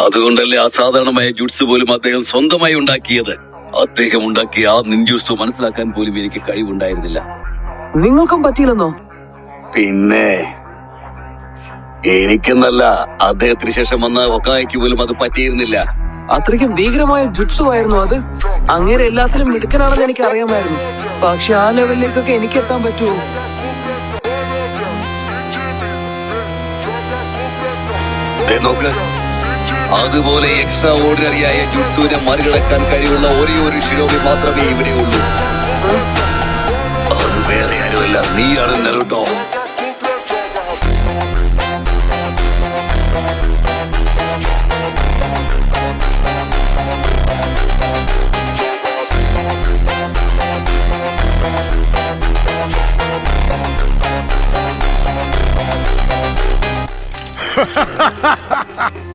അതുകൊണ്ടല്ലേ അസാധാരണമായ ജുട്സ് പോലും അദ്ദേഹം സ്വന്തമായി ഉണ്ടാക്കിയത്. അദ്ദേഹം ഉണ്ടാക്കിയ ആ നിൻജുട്സു മനസ്സിലാക്കാൻ പോലും എനിക്ക് കഴിവുണ്ടായിരുന്നില്ല. നിങ്ങൾക്കും പറ്റിയില്ലെന്നോ? പിന്നെ എനിക്കെന്നല്ല, അദ്ദേഹത്തിന് ശേഷം വന്ന ഹൊക്കായ്ക്ക് പോലും അത് പറ്റിയിരുന്നില്ല. അത്രയ്ക്കും ഭീകരമായ ജുട്സു ആയിരുന്നു അത്. അങ്ങേരെ എല്ലാത്തിലും മിടുക്കനാണെന്ന് എനിക്ക് അറിയാമായിരുന്നു. പക്ഷെ ആ ലെവലിലേക്കൊക്കെ എനിക്ക് എത്താൻ പറ്റുമോ? നോക്ക്, അതുപോലെ എക്സ്ട്രാ ഓർഡിനറിയായ ജുട്സുവിനെ മറികടക്കാൻ കഴിവുള്ള ഒരേ ഒരു ഷിനോബി മാത്രമേ ഇവിടെയുള്ളൂ. അത് വേറെ ആരുമല്ല, നീയാണ് നരുട്ടോ.